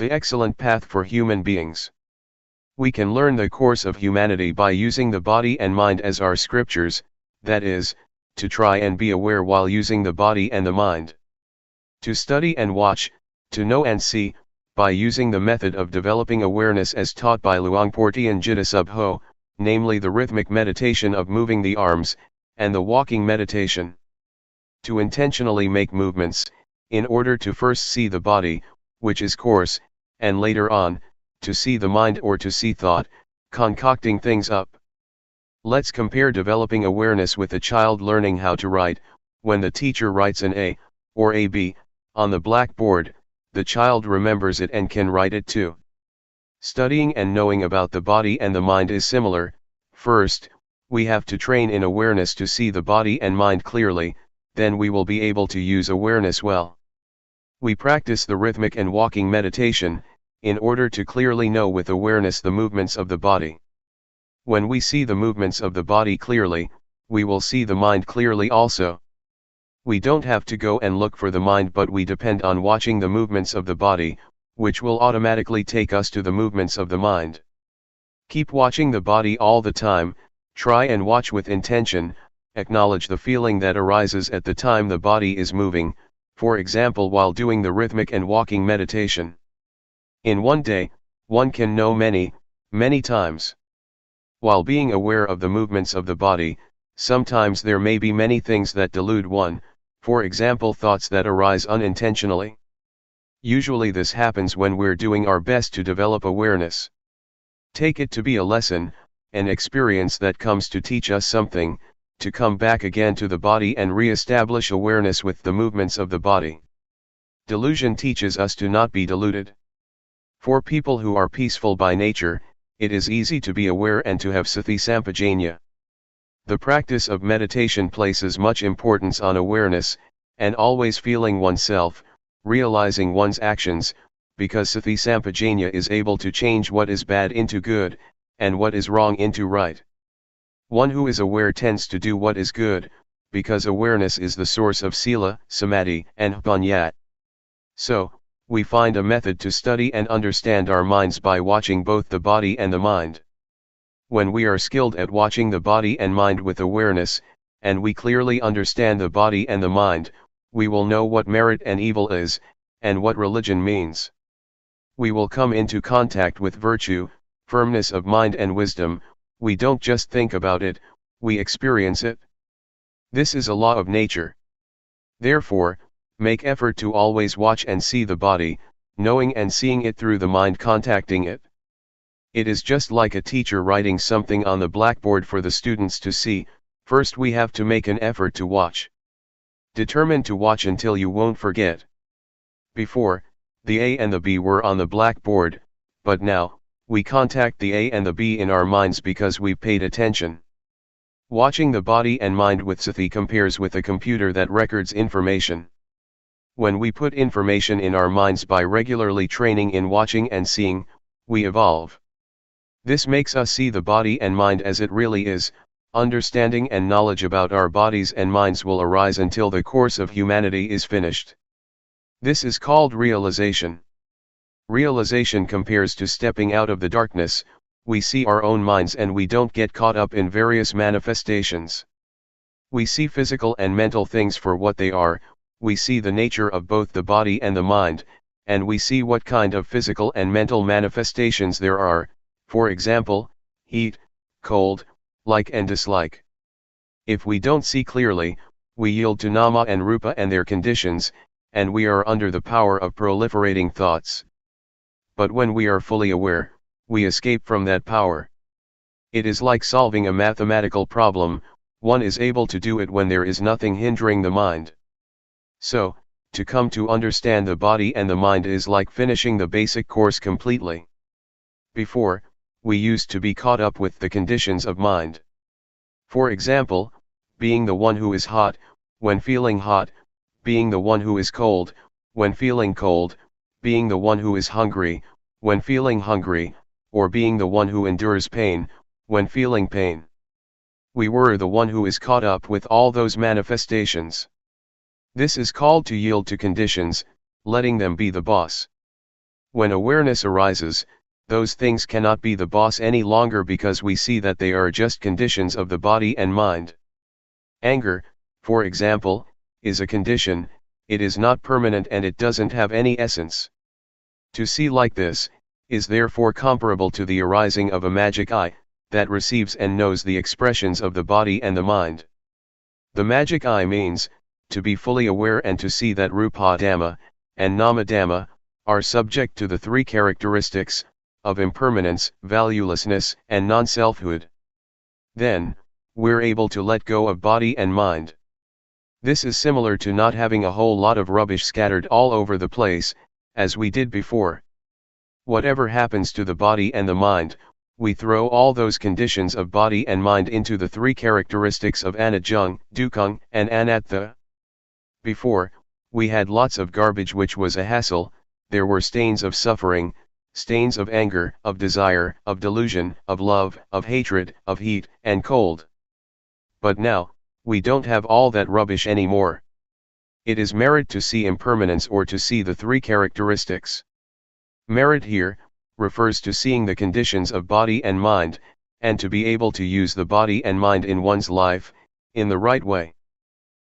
The excellent path for human beings. We can learn the course of humanity by using the body and mind as our scriptures, that is, to try and be aware while using the body and the mind. To study and watch, to know and see, by using the method of developing awareness as taught by Luangpor Teean Jidasubho, namely the rhythmic meditation of moving the arms, and the walking meditation. To intentionally make movements, in order to first see the body, which is coarse, and later on, to see the mind or to see thought, concocting things up. Let's compare developing awareness with a child learning how to write. When the teacher writes an A, or a B, on the blackboard, the child remembers it and can write it too. Studying and knowing about the body and the mind is similar. First, we have to train in awareness to see the body and mind clearly, then we will be able to use awareness well. We practice the rhythmic and walking meditation, in order to clearly know with awareness the movements of the body. When we see the movements of the body clearly, we will see the mind clearly also. We don't have to go and look for the mind, but we depend on watching the movements of the body, which will automatically take us to the movements of the mind. Keep watching the body all the time, try and watch with intention, acknowledge the feeling that arises at the time the body is moving, for example while doing the rhythmic and walking meditation. In one day, one can know many, many times. While being aware of the movements of the body, sometimes there may be many things that delude one, for example thoughts that arise unintentionally. Usually this happens when we're doing our best to develop awareness. Take it to be a lesson, an experience that comes to teach us something, to come back again to the body and re-establish awareness with the movements of the body. Delusion teaches us to not be deluded. For people who are peaceful by nature, it is easy to be aware and to have sati sampajanya. The practice of meditation places much importance on awareness, and always feeling oneself, realizing one's actions, because sati sampajanya is able to change what is bad into good, and what is wrong into right. One who is aware tends to do what is good, because awareness is the source of sila, samadhi, and panya. So, we find a method to study and understand our minds by watching both the body and the mind. When we are skilled at watching the body and mind with awareness, and we clearly understand the body and the mind, we will know what merit and evil is, and what religion means. We will come into contact with virtue, firmness of mind and wisdom. We don't just think about it, we experience it. This is a law of nature. Therefore, make effort to always watch and see the body, knowing and seeing it through the mind contacting it. It is just like a teacher writing something on the blackboard for the students to see. First we have to make an effort to watch. Determine to watch until you won't forget. Before, the A and the B were on the blackboard, but now, we contact the A and the B in our minds because we paid attention. Watching the body and mind with sati compares with a computer that records information. When we put information in our minds by regularly training in watching and seeing, we evolve. This makes us see the body and mind as it really is. Understanding and knowledge about our bodies and minds will arise until the course of humanity is finished. This is called realization. Realization compares to stepping out of the darkness. We see our own minds and we don't get caught up in various manifestations. We see physical and mental things for what they are. We see the nature of both the body and the mind, and we see what kind of physical and mental manifestations there are, for example, heat, cold, like and dislike. If we don't see clearly, we yield to nama and rupa and their conditions, and we are under the power of proliferating thoughts. But when we are fully aware, we escape from that power. It is like solving a mathematical problem. One is able to do it when there is nothing hindering the mind. So, to come to understand the body and the mind is like finishing the basic course completely. Before, we used to be caught up with the conditions of mind. For example, being the one who is hot, when feeling hot, being the one who is cold, when feeling cold, being the one who is hungry, when feeling hungry, or being the one who endures pain, when feeling pain. We were the one who is caught up with all those manifestations. This is called to yield to conditions, letting them be the boss. When awareness arises, those things cannot be the boss any longer because we see that they are just conditions of the body and mind. Anger, for example, is a condition, it is not permanent and it doesn't have any essence. To see like this, is therefore comparable to the arising of a magic eye, that receives and knows the expressions of the body and the mind. The magic eye means, to be fully aware and to see that Rupa Dhamma, and Nama Dhamma, are subject to the three characteristics, of impermanence, valuelessness, and non-selfhood. Then, we're able to let go of body and mind. This is similar to not having a whole lot of rubbish scattered all over the place, as we did before. Whatever happens to the body and the mind, we throw all those conditions of body and mind into the three characteristics of anajjung, dukkung, and anatta. Before, we had lots of garbage which was a hassle, there were stains of suffering, stains of anger, of desire, of delusion, of love, of hatred, of heat, and cold. But now, we don't have all that rubbish anymore. It is merit to see impermanence or to see the three characteristics. Merit here, refers to seeing the conditions of body and mind, and to be able to use the body and mind in one's life, in the right way.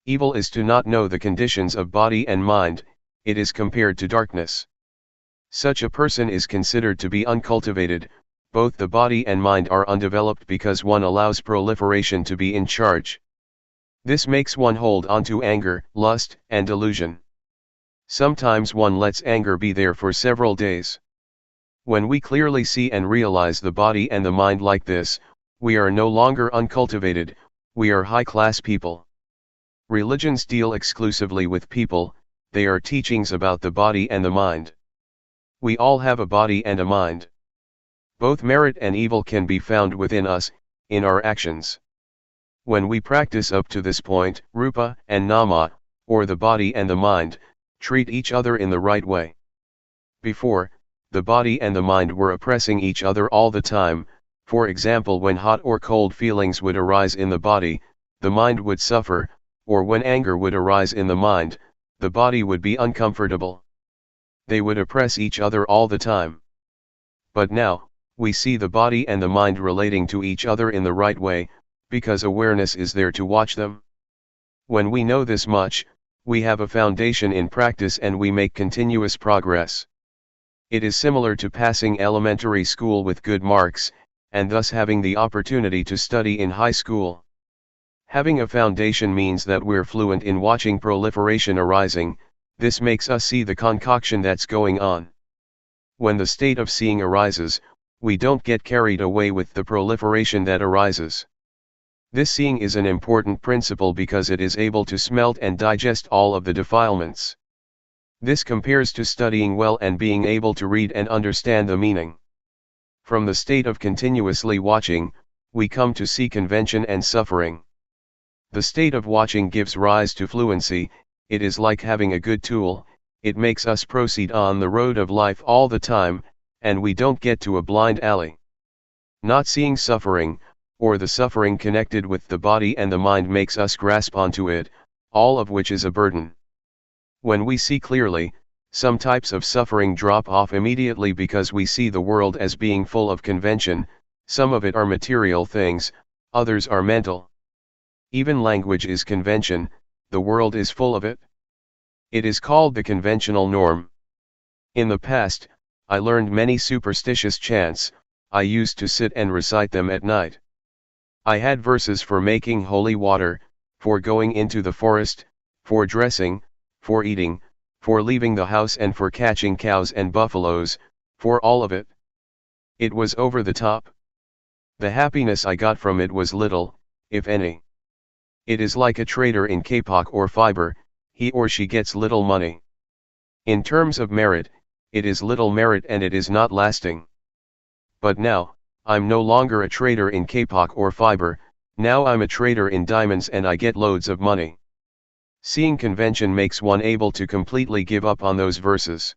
Evil is to not know the conditions of body and mind, it is compared to darkness. Such a person is considered to be uncultivated, both the body and mind are undeveloped because one allows proliferation to be in charge. This makes one hold on to anger, lust, and delusion. Sometimes one lets anger be there for several days. When we clearly see and realize the body and the mind like this, we are no longer uncultivated, we are high-class people. Religions deal exclusively with people, they are teachings about the body and the mind. We all have a body and a mind. Both merit and evil can be found within us, in our actions. When we practice up to this point, Rupa and Nama, or the body and the mind, treat each other in the right way. Before, the body and the mind were oppressing each other all the time, for example when hot or cold feelings would arise in the body, the mind would suffer, or when anger would arise in the mind, the body would be uncomfortable. They would oppress each other all the time. But now, we see the body and the mind relating to each other in the right way, because awareness is there to watch them. When we know this much, we have a foundation in practice and we make continuous progress. It is similar to passing elementary school with good marks, and thus having the opportunity to study in high school. Having a foundation means that we're fluent in watching proliferation arising, this makes us see the concoction that's going on. When the state of seeing arises, we don't get carried away with the proliferation that arises. This seeing is an important principle because it is able to smelt and digest all of the defilements. This compares to studying well and being able to read and understand the meaning. From the state of continuously watching, we come to see convention and suffering. The state of watching gives rise to fluency, it is like having a good tool, it makes us proceed on the road of life all the time, and we don't get to a blind alley. Not seeing suffering, or the suffering connected with the body and the mind makes us grasp onto it, all of which is a burden. When we see clearly, some types of suffering drop off immediately because we see the world as being full of convention, some of it are material things, others are mental. Even language is convention, the world is full of it. It is called the conventional norm. In the past, I learned many superstitious chants, I used to sit and recite them at night. I had verses for making holy water, for going into the forest, for dressing, for eating, for leaving the house and for catching cows and buffaloes, for all of it. It was over the top. The happiness I got from it was little, if any. It is like a trader in kapok or fiber, he or she gets little money. In terms of merit, it is little merit and it is not lasting. But now, I'm no longer a trader in kapok or fiber, now I'm a trader in diamonds and I get loads of money. Seeing convention makes one able to completely give up on those verses.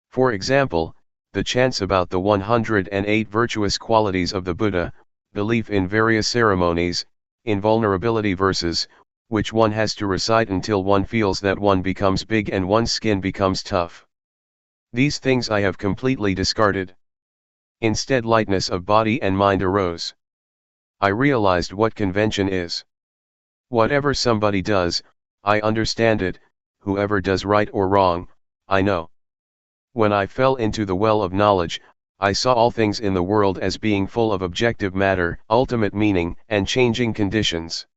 For example, the chants about the 108 virtuous qualities of the Buddha, belief in various ceremonies, invulnerability verses, which one has to recite until one feels that one becomes big and one's skin becomes tough. These things I have completely discarded. Instead, lightness of body and mind arose. I realized what convention is. Whatever somebody does, I understand it, whoever does right or wrong, I know. When I fell into the well of knowledge, I saw all things in the world as being full of objective matter, ultimate meaning, and changing conditions.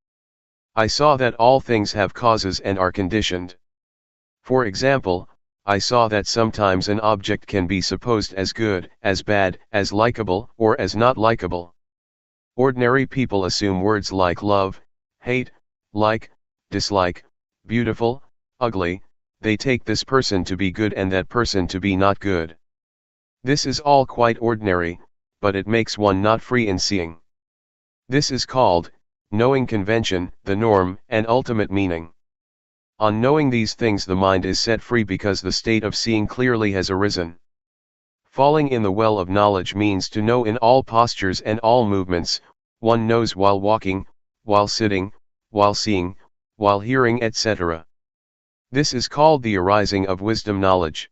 I saw that all things have causes and are conditioned. For example, I saw that sometimes an object can be supposed as good, as bad, as likable, or as not likable. Ordinary people assume words like love, hate, like, dislike, beautiful, ugly, they take this person to be good and that person to be not good. This is all quite ordinary, but it makes one not free in seeing. This is called, knowing convention, the norm, and ultimate meaning. On knowing these things the mind is set free because the state of seeing clearly has arisen. Falling in the well of knowledge means to know in all postures and all movements, one knows while walking, while sitting, while seeing, while hearing, etc. This is called the arising of wisdom knowledge.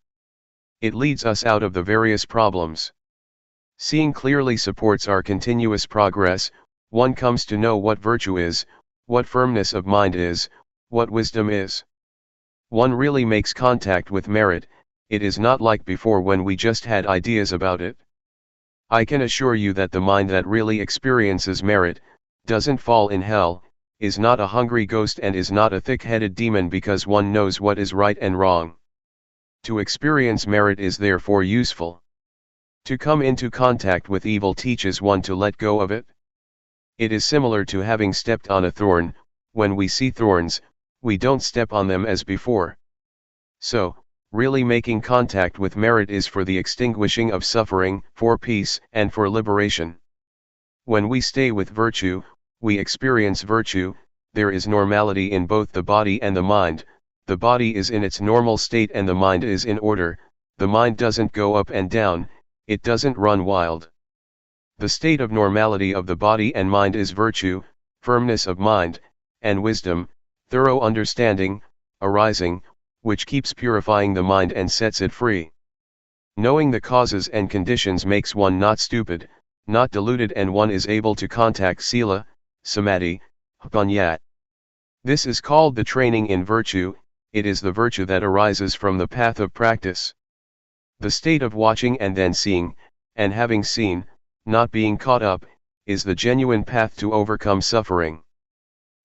It leads us out of the various problems. Seeing clearly supports our continuous progress, one comes to know what virtue is, what firmness of mind is, what wisdom is. One really makes contact with merit, it is not like before when we just had ideas about it. I can assure you that the mind that really experiences merit, doesn't fall in hell, is not a hungry ghost and is not a thick-headed demon because one knows what is right and wrong. To experience merit is therefore useful. To come into contact with evil teaches one to let go of it. It is similar to having stepped on a thorn, when we see thorns, we don't step on them as before. So, really making contact with merit is for the extinguishing of suffering, for peace, and for liberation. When we stay with virtue, we experience virtue, there is normality in both the body and the mind, the body is in its normal state and the mind is in order, the mind doesn't go up and down, it doesn't run wild. The state of normality of the body and mind is virtue, firmness of mind, and wisdom, thorough understanding, arising, which keeps purifying the mind and sets it free. Knowing the causes and conditions makes one not stupid, not deluded, and one is able to contact sila, samadhi, panya. This is called the training in virtue, it is the virtue that arises from the path of practice. The state of watching and then seeing, and having seen, not being caught up, is the genuine path to overcome suffering.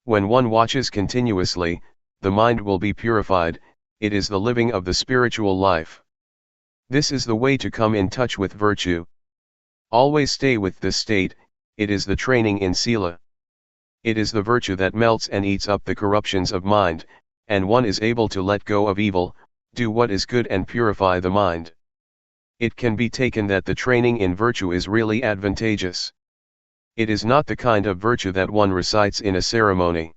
When one watches continuously, the mind will be purified, it is the living of the spiritual life. This is the way to come in touch with virtue. Always stay with this state, it is the training in sila. It is the virtue that melts and eats up the corruptions of mind, and one is able to let go of evil, do what is good and purify the mind. It can be taken that the training in virtue is really advantageous. It is not the kind of virtue that one recites in a ceremony.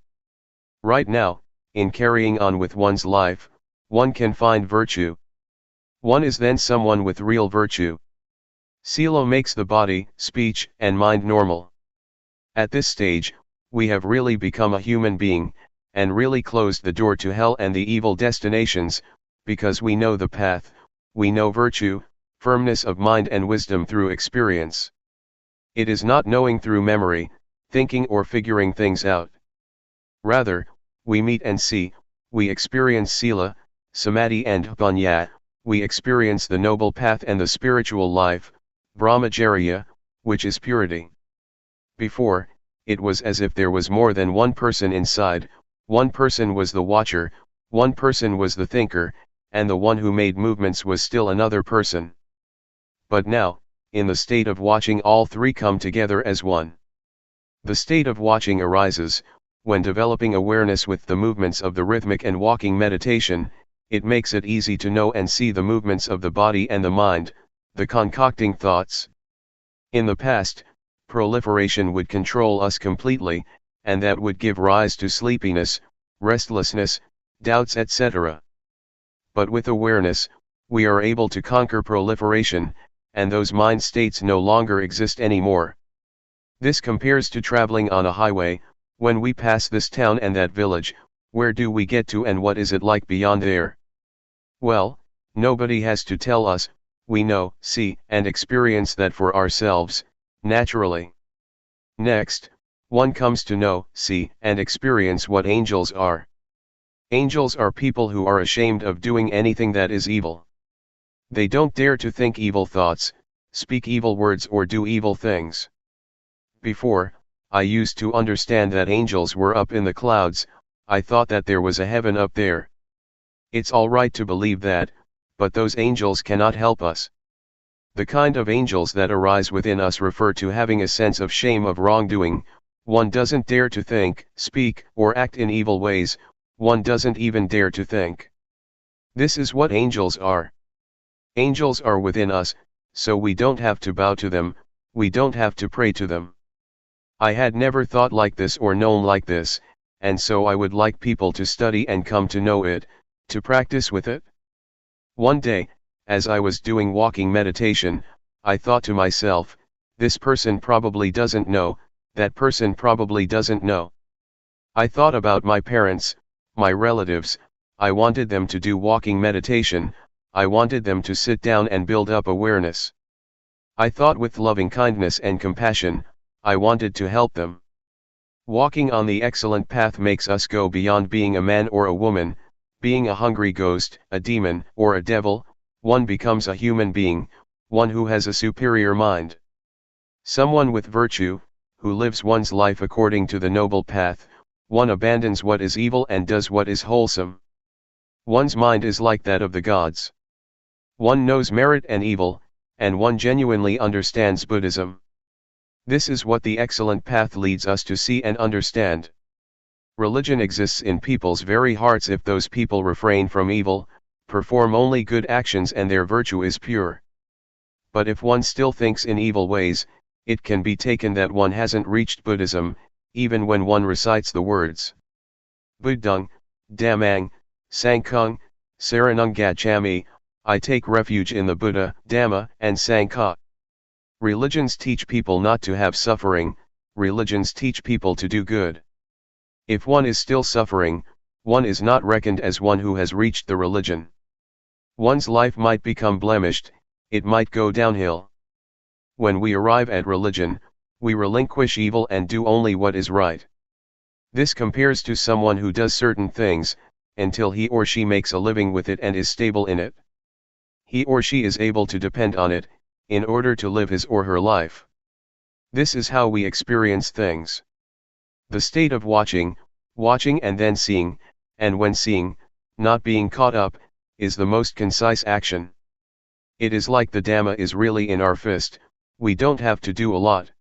Right now, in carrying on with one's life, one can find virtue. One is then someone with real virtue. Sila makes the body, speech, and mind normal. At this stage, we have really become a human being, and really closed the door to hell and the evil destinations, because we know the path, we know virtue, firmness of mind and wisdom through experience. It is not knowing through memory, thinking or figuring things out. Rather, we meet and see, we experience sila, samadhi and panya, we experience the noble path and the spiritual life, brahmacharya, which is purity. Before, it was as if there was more than one person inside, one person was the watcher, one person was the thinker, and the one who made movements was still another person. But now, in the state of watching, all three come together as one. The state of watching arises, when developing awareness with the movements of the rhythmic and walking meditation, it makes it easy to know and see the movements of the body and the mind, the concocting thoughts. In the past, proliferation would control us completely, and that would give rise to sleepiness, restlessness, doubts, etc. But with awareness, we are able to conquer proliferation, and those mind states no longer exist anymore. This compares to traveling on a highway. When we pass this town and that village, where do we get to and what is it like beyond there? Well, nobody has to tell us, we know, see, and experience that for ourselves, naturally. Next, one comes to know, see, and experience what angels are. Angels are people who are ashamed of doing anything that is evil. They don't dare to think evil thoughts, speak evil words, or do evil things. Before, I used to understand that angels were up in the clouds. I thought that there was a heaven up there. It's all right to believe that, but those angels cannot help us. The kind of angels that arise within us refer to having a sense of shame of wrongdoing. One doesn't dare to think, speak, or act in evil ways. One doesn't even dare to think. This is what angels are. Angels are within us, so we don't have to bow to them, we don't have to pray to them. I had never thought like this or known like this, and so I would like people to study and come to know it, to practice with it. One day, as I was doing walking meditation, I thought to myself, this person probably doesn't know, that person probably doesn't know. I thought about my parents, my relatives. I wanted them to do walking meditation, I wanted them to sit down and build up awareness. I thought with loving kindness and compassion, I wanted to help them. Walking on the excellent path makes us go beyond being a man or a woman, being a hungry ghost, a demon, or a devil. One becomes a human being, one who has a superior mind. Someone with virtue, who lives one's life according to the noble path. One abandons what is evil and does what is wholesome. One's mind is like that of the gods. One knows merit and evil, and one genuinely understands Buddhism. This is what the excellent path leads us to see and understand. Religion exists in people's very hearts if those people refrain from evil, perform only good actions, and their virtue is pure. But if one still thinks in evil ways, it can be taken that one hasn't reached Buddhism, even when one recites the words Buddhang, Dhammang, Sanghang, Saranang Gacchami, I take refuge in the Buddha, Dhamma, and Sangha. Religions teach people not to have suffering, religions teach people to do good. If one is still suffering, one is not reckoned as one who has reached the religion. One's life might become blemished, it might go downhill. When we arrive at religion, we relinquish evil and do only what is right. This compares to someone who does certain things, until he or she makes a living with it and is stable in it. He or she is able to depend on it, in order to live his or her life. This is how we experience things. The state of watching and then seeing, and when seeing, not being caught up, is the most concise action. It is like the Dhamma is really in our fist, we don't have to do a lot.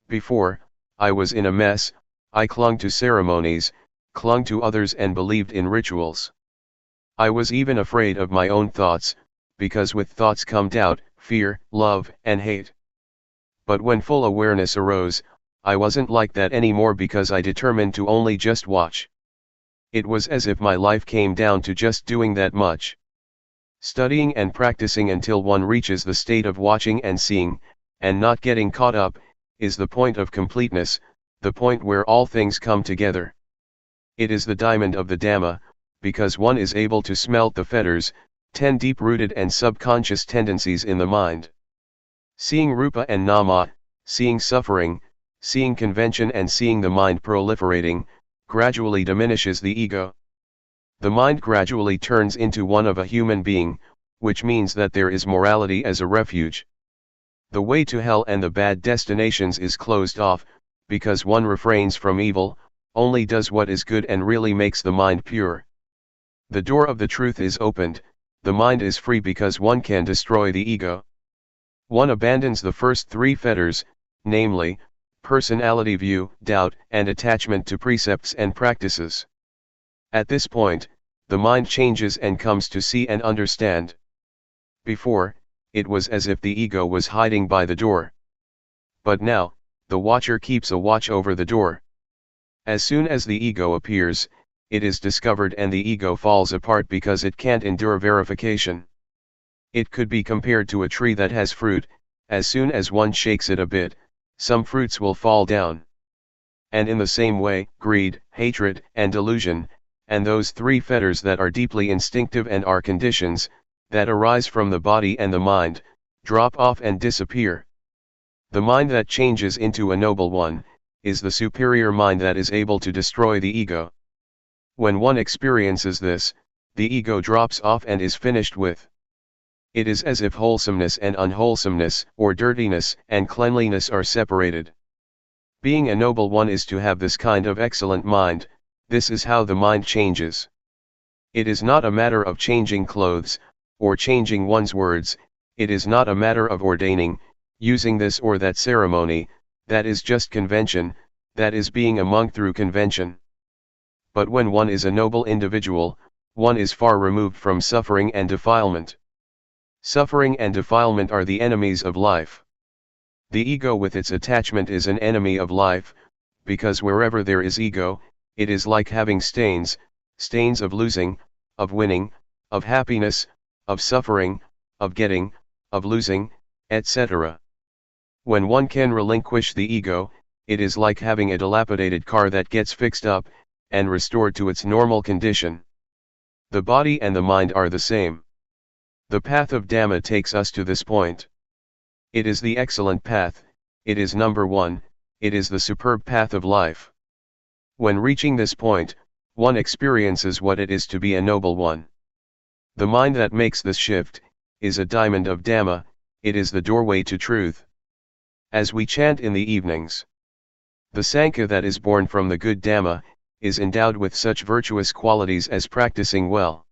Before, I was in a mess, I clung to ceremonies, clung to others and believed in rituals. I was even afraid of my own thoughts, because with thoughts come doubt, fear, love, and hate. But when full awareness arose, I wasn't like that anymore because I determined to only just watch. It was as if my life came down to just doing that much. Studying and practicing until one reaches the state of watching and seeing, and not getting caught up, is the point of completeness, the point where all things come together. It is the diamond of the Dhamma, because one is able to smelt the fetters, 10 deep-rooted and subconscious tendencies in the mind. Seeing Rupa and Nama, seeing suffering, seeing convention and seeing the mind proliferating, gradually diminishes the ego. The mind gradually turns into one of a human being, which means that there is morality as a refuge. The way to hell and the bad destinations is closed off, because one refrains from evil, only does what is good and really makes the mind pure. The door of the truth is opened, the mind is free because one can destroy the ego. One abandons the first 3 fetters, namely, personality view, doubt, and attachment to precepts and practices. At this point, the mind changes and comes to see and understand. Before, it was as if the ego was hiding by the door. But now, the watcher keeps a watch over the door. As soon as the ego appears, it is discovered and the ego falls apart because it can't endure verification. It could be compared to a tree that has fruit. As soon as one shakes it a bit, some fruits will fall down. And in the same way, greed, hatred, and delusion, and those three fetters that are deeply instinctive and are conditions, that arise from the body and the mind, drop off and disappear. The mind that changes into a noble one, is the superior mind that is able to destroy the ego. When one experiences this, the ego drops off and is finished with. It is as if wholesomeness and unwholesomeness, or dirtiness and cleanliness are separated. Being a noble one is to have this kind of excellent mind. This is how the mind changes. It is not a matter of changing clothes, or changing one's words. It is not a matter of ordaining, using this or that ceremony. That is just convention, that is being a monk through convention. But when one is a noble individual, one is far removed from suffering and defilement. Suffering and defilement are the enemies of life. The ego with its attachment is an enemy of life, because wherever there is ego, it is like having stains of losing, of winning, of happiness, of suffering, of getting, of losing, etc. When one can relinquish the ego, it is like having a dilapidated car that gets fixed up, and restored to its normal condition. The body and the mind are the same. The path of Dhamma takes us to this point. It is the excellent path, it is number one, it is the superb path of life. When reaching this point, one experiences what it is to be a noble one. The mind that makes this shift, is a diamond of Dhamma, it is the doorway to truth. As we chant in the evenings, the Sangha that is born from the good Dhamma, is endowed with such virtuous qualities as practicing well.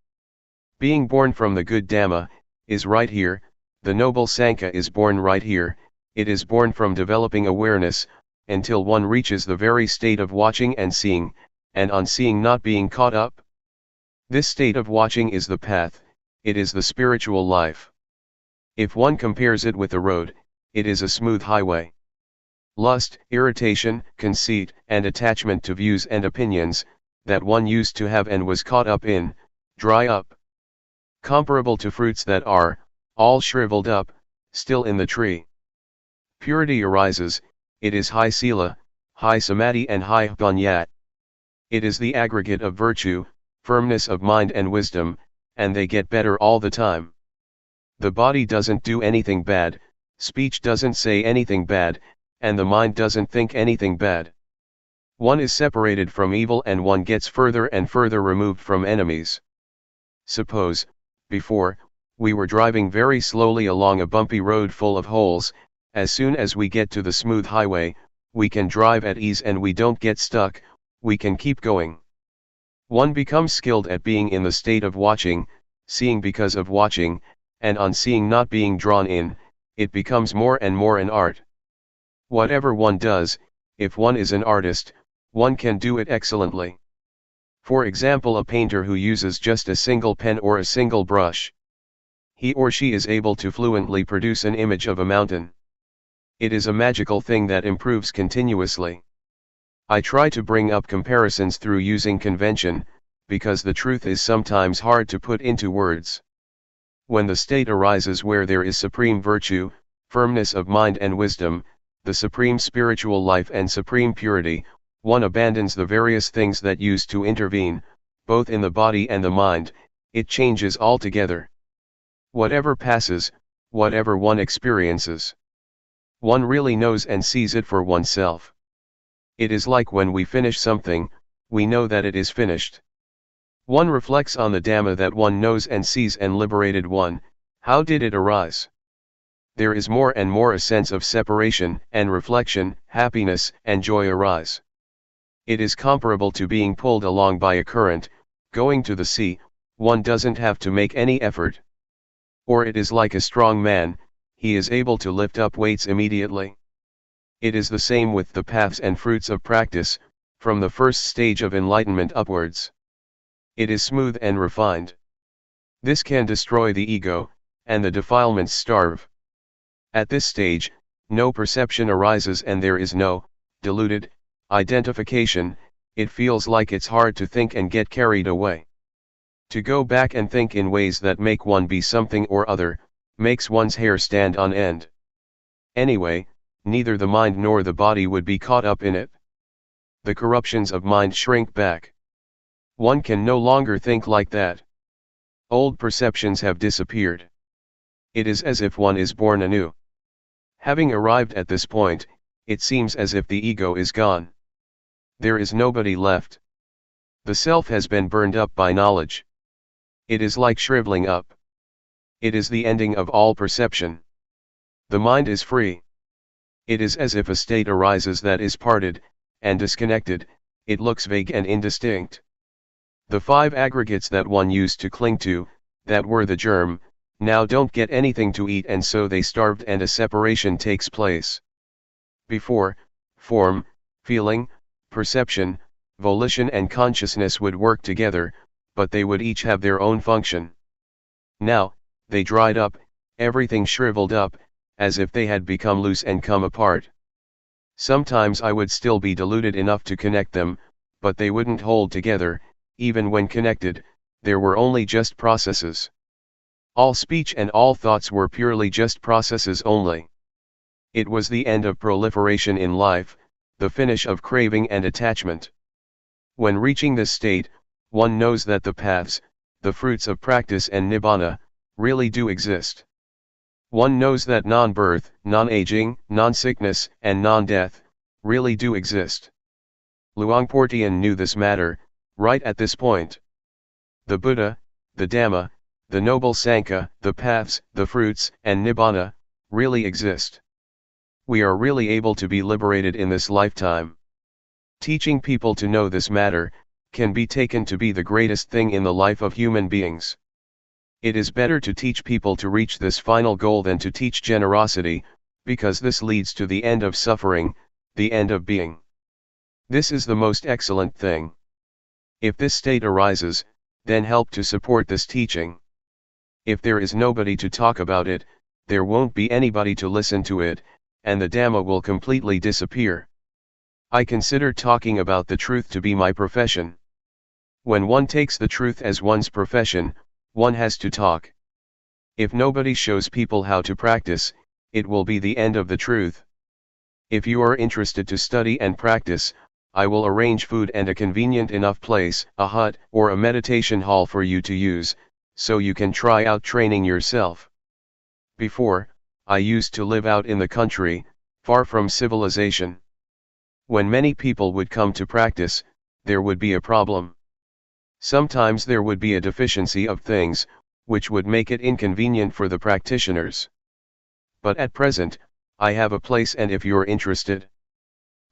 Being born from the good Dhamma, is right here, the noble Sangha is born right here, it is born from developing awareness, until one reaches the very state of watching and seeing, and on seeing not being caught up. This state of watching is the path, it is the spiritual life. If one compares it with a road, it is a smooth highway. Lust, irritation, conceit, and attachment to views and opinions, that one used to have and was caught up in, dry up. Comparable to fruits that are, all shriveled up, still in the tree. Purity arises, it is high sila, high samadhi and high panyat. It is the aggregate of virtue, firmness of mind and wisdom, and they get better all the time. The body doesn't do anything bad, speech doesn't say anything bad, and the mind doesn't think anything bad. One is separated from evil and one gets further and further removed from enemies. Suppose, before, we were driving very slowly along a bumpy road full of holes. As soon as we get to the smooth highway, we can drive at ease and we don't get stuck, we can keep going. One becomes skilled at being in the state of watching, seeing because of watching, and on seeing not being drawn in, it becomes more and more an art. Whatever one does, if one is an artist, one can do it excellently. For example, a painter who uses just a single pen or a single brush. He or she is able to fluently produce an image of a mountain. It is a magical thing that improves continuously. I try to bring up comparisons through using convention, because the truth is sometimes hard to put into words. When the state arises where there is supreme virtue, firmness of mind and wisdom, the supreme spiritual life and supreme purity, one abandons the various things that used to intervene, both in the body and the mind, it changes altogether. Whatever passes, whatever one experiences, one really knows and sees it for oneself. It is like when we finish something, we know that it is finished. One reflects on the Dhamma that one knows and sees and liberated one. How did it arise? There is more and more a sense of separation and reflection, happiness and joy arise. It is comparable to being pulled along by a current, going to the sea, one doesn't have to make any effort. Or it is like a strong man, he is able to lift up weights immediately. It is the same with the paths and fruits of practice, from the first stage of enlightenment upwards. It is smooth and refined. This can destroy the ego, and the defilements starve. At this stage, no perception arises and there is no deluded identification. It feels like it's hard to think and get carried away. To go back and think in ways that make one be something or other, makes one's hair stand on end. Anyway, neither the mind nor the body would be caught up in it. The corruptions of mind shrink back. One can no longer think like that. Old perceptions have disappeared. It is as if one is born anew. Having arrived at this point, it seems as if the ego is gone. There is nobody left. The self has been burned up by knowledge. It is like shriveling up. It is the ending of all perception. The mind is free. It is as if a state arises that is parted and disconnected. It looks vague and indistinct. The five aggregates that one used to cling to, that were the germ, now don't get anything to eat and so they starved and a separation takes place. Before, form, feeling, perception, volition and consciousness would work together, but they would each have their own function. Now, they dried up, everything shriveled up, as if they had become loose and come apart. Sometimes I would still be deluded enough to connect them, but they wouldn't hold together. Even when connected, there were only just processes. All speech and all thoughts were purely just processes only. It was the end of proliferation in life, the finish of craving and attachment. When reaching this state, one knows that the paths, the fruits of practice and nibbana, really do exist. One knows that non-birth, non-aging, non-sickness, and non-death, really do exist. Luangpor Teean knew this matter, right at this point. The Buddha, the Dhamma, the Noble Sangha, the paths, the fruits, and nibbana, really exist. We are really able to be liberated in this lifetime. Teaching people to know this matter, can be taken to be the greatest thing in the life of human beings. It is better to teach people to reach this final goal than to teach generosity, because this leads to the end of suffering, the end of being. This is the most excellent thing. If this state arises, then help to support this teaching. If there is nobody to talk about it, there won't be anybody to listen to it, and the Dhamma will completely disappear. I consider talking about the truth to be my profession. When one takes the truth as one's profession, one has to talk. If nobody shows people how to practice, it will be the end of the truth. If you are interested to study and practice, I will arrange food and a convenient enough place, a hut or a meditation hall for you to use, so you can try out training yourself. Before, I used to live out in the country, far from civilization. When many people would come to practice, there would be a problem. Sometimes there would be a deficiency of things, which would make it inconvenient for the practitioners. But at present, I have a place, and if you're interested,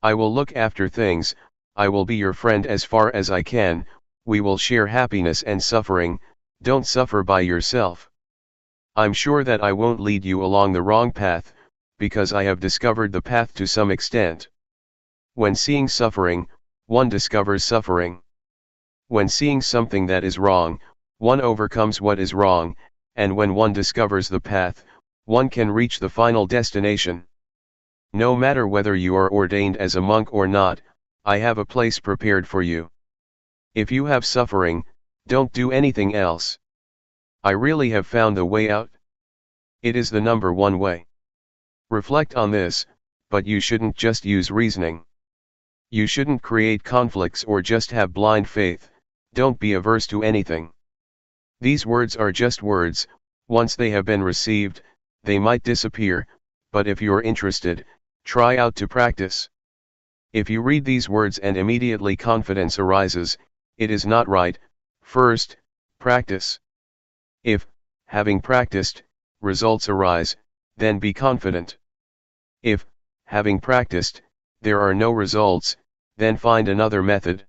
I will look after things. I will be your friend as far as I can. We will share happiness and suffering. Don't suffer by yourself. I'm sure that I won't lead you along the wrong path, because I have discovered the path to some extent. When seeing suffering, one discovers suffering. When seeing something that is wrong, one overcomes what is wrong, and when one discovers the path, one can reach the final destination. No matter whether you are ordained as a monk or not, I have a place prepared for you. If you have suffering, don't do anything else. I really have found the way out. It is the number one way. Reflect on this, but you shouldn't just use reasoning. You shouldn't create conflicts or just have blind faith. Don't be averse to anything. These words are just words. Once they have been received, they might disappear, but if you're interested, try out to practice. If you read these words and immediately confidence arises, it is not right. First, practice. If, having practiced, results arise, then be confident. If, having practiced, there are no results, then find another method.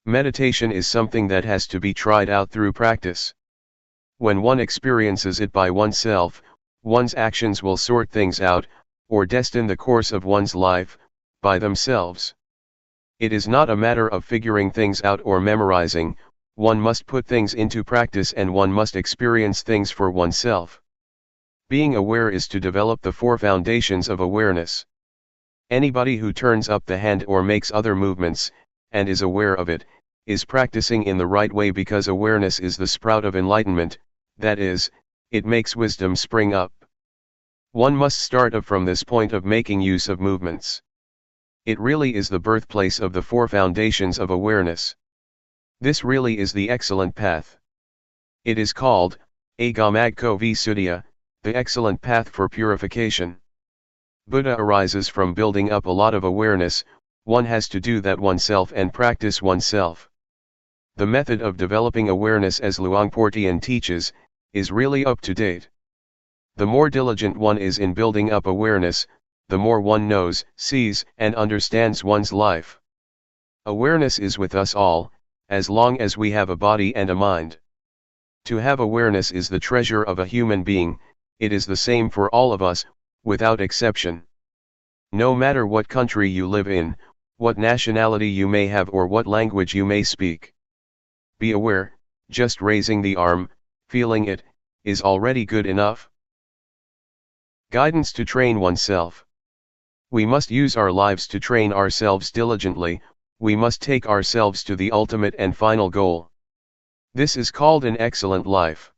Meditation is something that has to be tried out through practice. When one experiences it by oneself, one's actions will sort things out. or destine the course of one's life, by themselves. It is not a matter of figuring things out or memorizing, one must put things into practice and one must experience things for oneself. Being aware is to develop the four foundations of awareness. Anybody who turns up the hand or makes other movements, and is aware of it, is practicing in the right way, because awareness is the sprout of enlightenment, that is, it makes wisdom spring up. One must start up from this point of making use of movements. It really is the birthplace of the four foundations of awareness. This really is the excellent path. It is called, Agamagko Visuddhya, the excellent path for purification. Buddha arises from building up a lot of awareness. One has to do that oneself and practice oneself. The method of developing awareness, as Luangpor Teean teaches, is really up to date. The more diligent one is in building up awareness, the more one knows, sees, and understands one's life. Awareness is with us all, as long as we have a body and a mind. To have awareness is the treasure of a human being. It is the same for all of us, without exception. No matter what country you live in, what nationality you may have, or what language you may speak. Be aware, just raising the arm, feeling it, is already good enough. Guidance to train oneself. We must use our lives to train ourselves diligently. We must take ourselves to the ultimate and final goal. This is called an excellent life.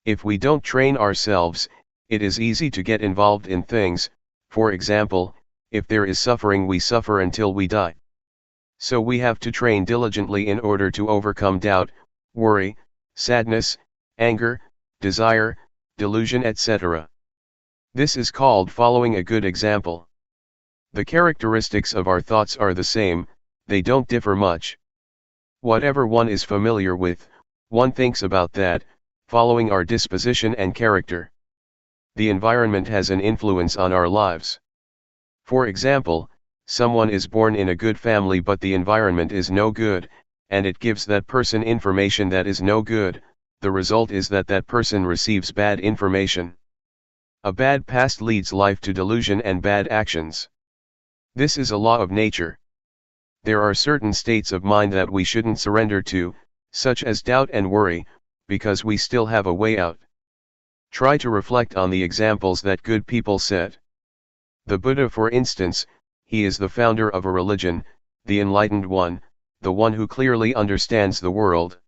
If we don't train ourselves, it is easy to get involved in things. For example, if there is suffering, we suffer until we die. So we have to train diligently in order to overcome doubt, worry, sadness, anger, desire, delusion, etc. This is called following a good example. The characteristics of our thoughts are the same, they don't differ much. Whatever one is familiar with, one thinks about that, following our disposition and character. The environment has an influence on our lives. For example, someone is born in a good family but the environment is no good, and it gives that person information that is no good. The result is that that person receives bad information. A bad past leads life to delusion and bad actions. This is a law of nature. There are certain states of mind that we shouldn't surrender to, such as doubt and worry, because we still have a way out. Try to reflect on the examples that good people set. The Buddha, for instance, he is the founder of a religion, the enlightened one, the one who clearly understands the world.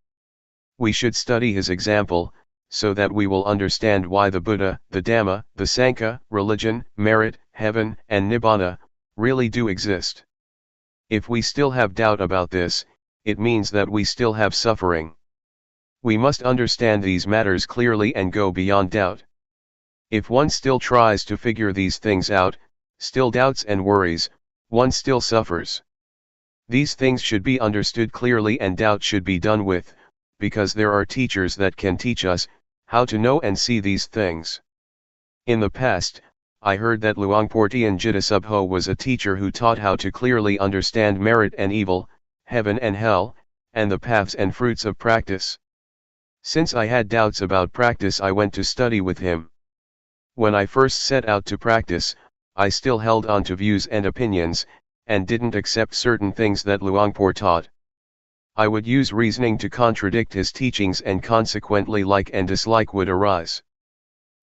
We should study his example, so that we will understand why the Buddha, the Dhamma, the Sangha, religion, merit, heaven, and Nibbana, really do exist. If we still have doubt about this, it means that we still have suffering. We must understand these matters clearly and go beyond doubt. If one still tries to figure these things out, still doubts and worries, one still suffers. These things should be understood clearly and doubt should be done with, because there are teachers that can teach us how to know and see these things. In the past, I heard that Luangpor Teean Jidasubho was a teacher who taught how to clearly understand merit and evil, heaven and hell, and the paths and fruits of practice. Since I had doubts about practice, I went to study with him. When I first set out to practice, I still held on to views and opinions, and didn't accept certain things that Luangpor taught. I would use reasoning to contradict his teachings, and consequently like and dislike would arise.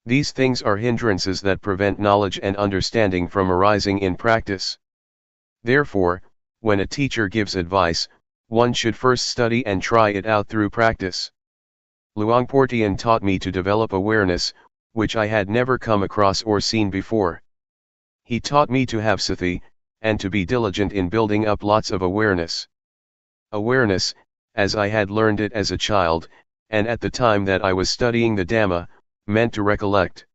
These things are hindrances that prevent knowledge and understanding from arising in practice. Therefore, when a teacher gives advice, one should first study and try it out through practice. Luangpor Teean taught me to develop awareness, which I had never come across or seen before. He taught me to have sati, and to be diligent in building up lots of awareness. Awareness, as I had learned it as a child, and at the time that I was studying the Dhamma, meant to recollect.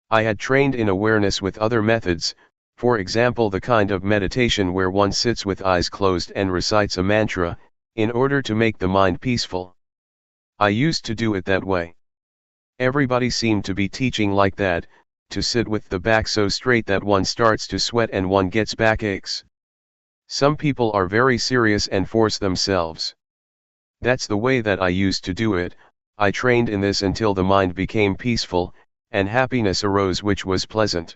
I had trained in awareness with other methods, for example the kind of meditation where one sits with eyes closed and recites a mantra, in order to make the mind peaceful. I used to do it that way. Everybody seemed to be teaching like that, to sit with the back so straight that one starts to sweat and one gets backaches. Some people are very serious and force themselves. That's the way that I used to do it. I trained in this until the mind became peaceful, and happiness arose which was pleasant.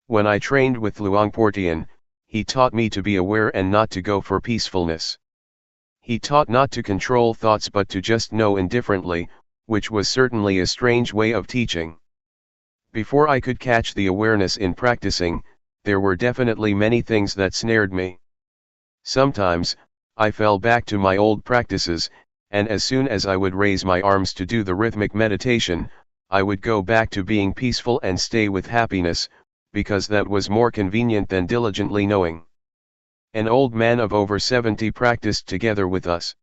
When I trained with Luangpor Teean, he taught me to be aware and not to go for peacefulness. He taught not to control thoughts but to just know indifferently, which was certainly a strange way of teaching. Before I could catch the awareness in practicing, there were definitely many things that snared me. Sometimes, I fell back to my old practices, and as soon as I would raise my arms to do the rhythmic meditation, I would go back to being peaceful and stay with happiness, because that was more convenient than diligently knowing. An old man of over 70 practiced together with us.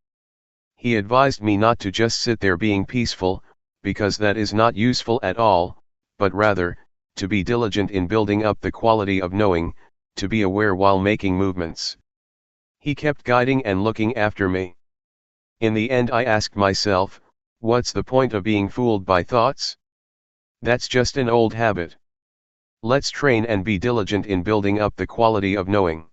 He advised me not to just sit there being peaceful, because that is not useful at all, but rather, to be diligent in building up the quality of knowing, to be aware while making movements. He kept guiding and looking after me. In the end I asked myself, what's the point of being fooled by thoughts? That's just an old habit. Let's train and be diligent in building up the quality of knowing.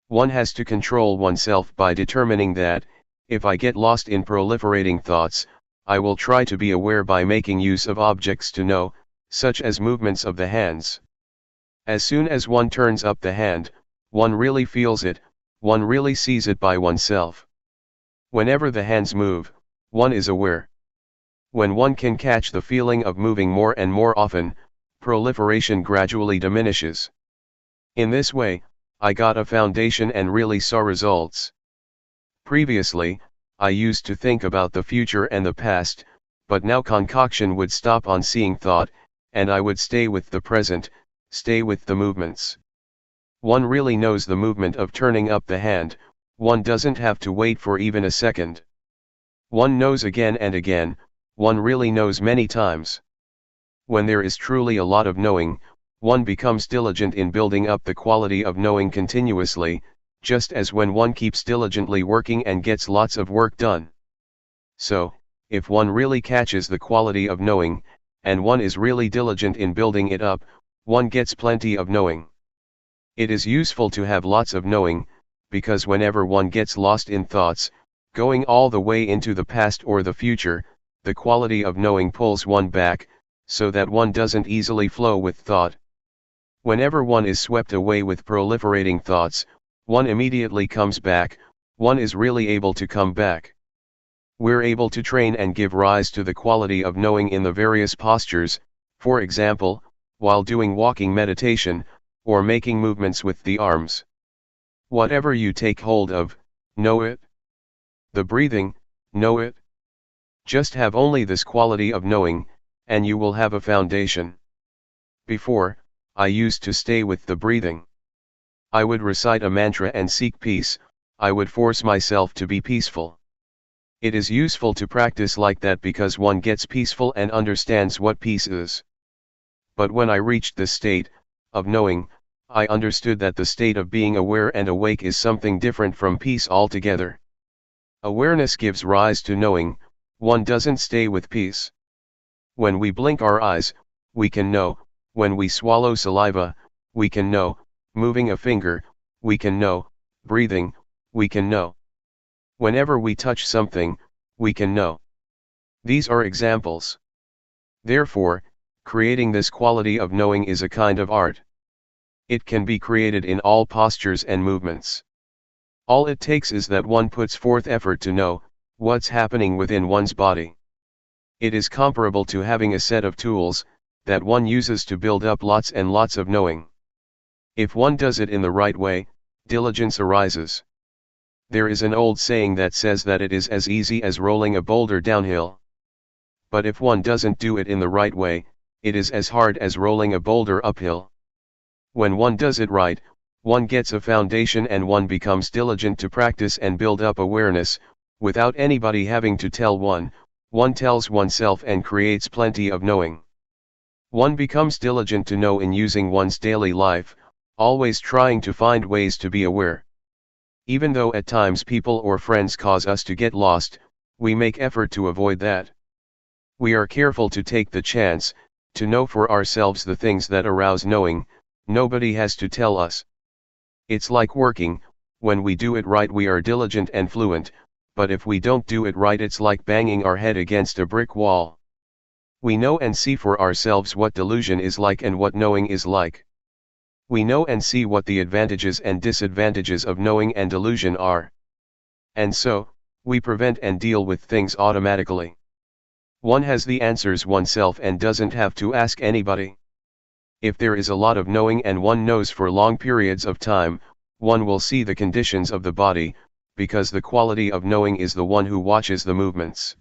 One has to control oneself by determining that, if I get lost in proliferating thoughts, I will try to be aware by making use of objects to know, such as movements of the hands. As soon as one turns up the hand, one really feels it, one really sees it by oneself. Whenever the hands move, one is aware. When one can catch the feeling of moving more and more often, proliferation gradually diminishes. In this way, I got a foundation and really saw results. Previously, I used to think about the future and the past, but now concoction would stop on seeing thought, and I would stay with the present, stay with the movements. One really knows the movement of turning up the hand, one doesn't have to wait for even a second. One knows again and again, one really knows many times. When there is truly a lot of knowing, one becomes diligent in building up the quality of knowing continuously, just as when one keeps diligently working and gets lots of work done. So, if one really catches the quality of knowing, and one is really diligent in building it up, one gets plenty of knowing. It is useful to have lots of knowing, because whenever one gets lost in thoughts, going all the way into the past or the future, the quality of knowing pulls one back, so that one doesn't easily flow with thought. Whenever one is swept away with proliferating thoughts, one immediately comes back, one is really able to come back. We're able to train and give rise to the quality of knowing in the various postures, for example, while doing walking meditation, or making movements with the arms. Whatever you take hold of, know it. The breathing, know it. Just have only this quality of knowing, and you will have a foundation. Before, I used to stay with the breathing. I would recite a mantra and seek peace, I would force myself to be peaceful. It is useful to practice like that because one gets peaceful and understands what peace is. But when I reached the state of knowing, I understood that the state of being aware and awake is something different from peace altogether. Awareness gives rise to knowing, one doesn't stay with peace. When we blink our eyes, we can know. When we swallow saliva, we can know. Moving a finger, we can know. Breathing, we can know. Whenever we touch something, we can know. These are examples. Therefore, creating this quality of knowing is a kind of art. It can be created in all postures and movements. All it takes is that one puts forth effort to know what's happening within one's body. It is comparable to having a set of tools that one uses to build up lots and lots of knowing. If one does it in the right way, diligence arises. There is an old saying that says that it is as easy as rolling a boulder downhill. But if one doesn't do it in the right way, it is as hard as rolling a boulder uphill. When one does it right, one gets a foundation and one becomes diligent to practice and build up awareness, without anybody having to tell one tells oneself and creates plenty of knowing. One becomes diligent to know in using one's daily life, always trying to find ways to be aware. Even though at times people or friends cause us to get lost, we make effort to avoid that. We are careful to take the chance, to know for ourselves the things that arouse knowing, nobody has to tell us. It's like working, when we do it right we are diligent and fluent, but if we don't do it right it's like banging our head against a brick wall. We know and see for ourselves what delusion is like and what knowing is like. We know and see what the advantages and disadvantages of knowing and delusion are. And so, we prevent and deal with things automatically. One has the answers oneself and doesn't have to ask anybody. If there is a lot of knowing and one knows for long periods of time, one will see the conditions of the body, because the quality of knowing is the one who watches the movements.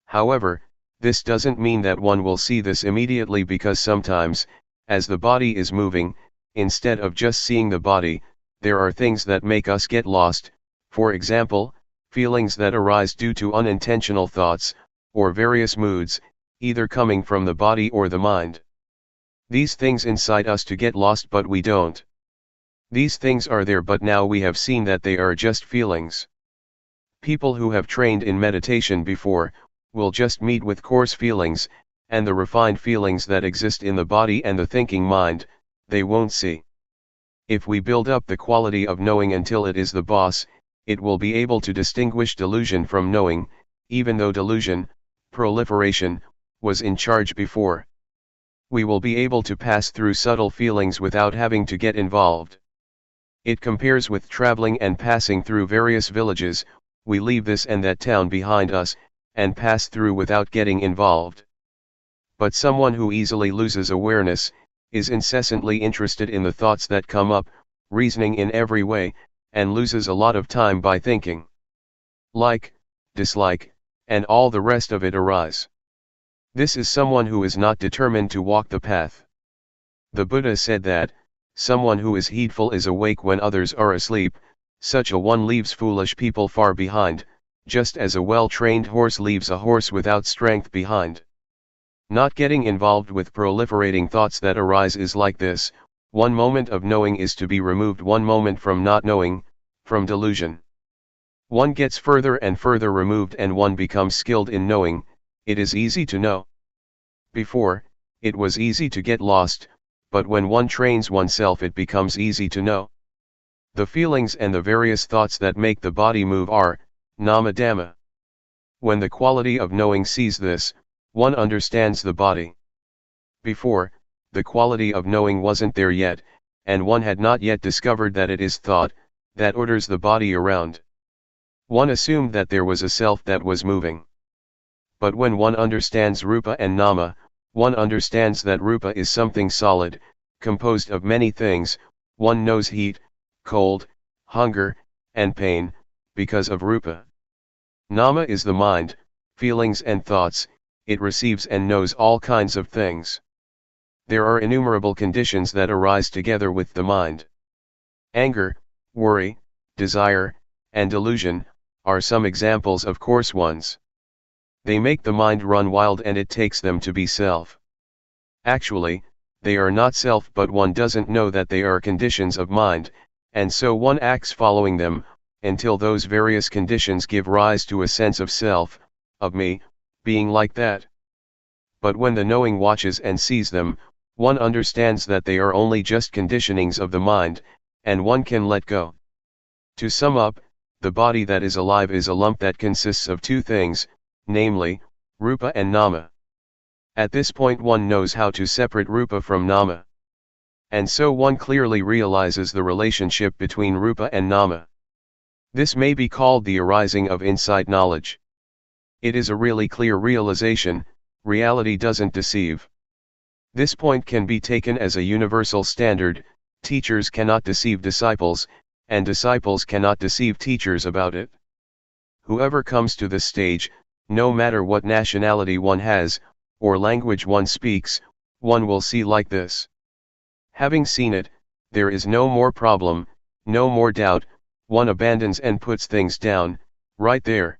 However, this doesn't mean that one will see this immediately, because sometimes, as the body is moving, instead of just seeing the body, there are things that make us get lost, for example, feelings that arise due to unintentional thoughts, or various moods, either coming from the body or the mind. These things incite us to get lost, but we don't. These things are there, but now we have seen that they are just feelings. People who have trained in meditation before, will just meet with coarse feelings, and the refined feelings that exist in the body and the thinking mind, they won't see. If we build up the quality of knowing until it is the boss, it will be able to distinguish delusion from knowing, even though delusion, proliferation, was in charge before. We will be able to pass through subtle feelings without having to get involved. It compares with traveling and passing through various villages. We leave this and that town behind us, and pass through without getting involved. But someone who easily loses awareness, is incessantly interested in the thoughts that come up, reasoning in every way, and loses a lot of time by thinking. Like, dislike, and all the rest of it arise. This is someone who is not determined to walk the path. The Buddha said that, someone who is heedful is awake when others are asleep. Such a one leaves foolish people far behind, just as a well-trained horse leaves a horse without strength behind. Not getting involved with proliferating thoughts that arise is like this: one moment of knowing is to be removed one moment from not knowing, from delusion. One gets further and further removed and one becomes skilled in knowing. It is easy to know. Before, it was easy to get lost, but when one trains oneself it becomes easy to know. The feelings and the various thoughts that make the body move are nama dhamma. When the quality of knowing sees this, one understands the body. Before, the quality of knowing wasn't there yet, and one had not yet discovered that it is thought that orders the body around. One assumed that there was a self that was moving. But when one understands rupa and nama, one understands that rupa is something solid, composed of many things. One knows heat, cold, hunger, and pain, because of rupa. Nama is the mind, feelings and thoughts. It receives and knows all kinds of things. There are innumerable conditions that arise together with the mind. Anger, worry, desire, and delusion, are some examples of coarse ones. They make the mind run wild and it takes them to be self. Actually, they are not self, but one doesn't know that they are conditions of mind, and so one acts following them, until those various conditions give rise to a sense of self, of me, being like that. But when the knowing watches and sees them, one understands that they are only just conditionings of the mind, and one can let go. To sum up, the body that is alive is a lump that consists of two things, namely, rupa and nama. At this point one knows how to separate rupa from nama. And so one clearly realizes the relationship between rupa and nama. This may be called the arising of insight knowledge. It is a really clear realization. Reality doesn't deceive. This point can be taken as a universal standard. Teachers cannot deceive disciples, and disciples cannot deceive teachers about it. Whoever comes to this stage, no matter what nationality one has, or language one speaks, one will see like this. Having seen it, there is no more problem, no more doubt. One abandons and puts things down, right there.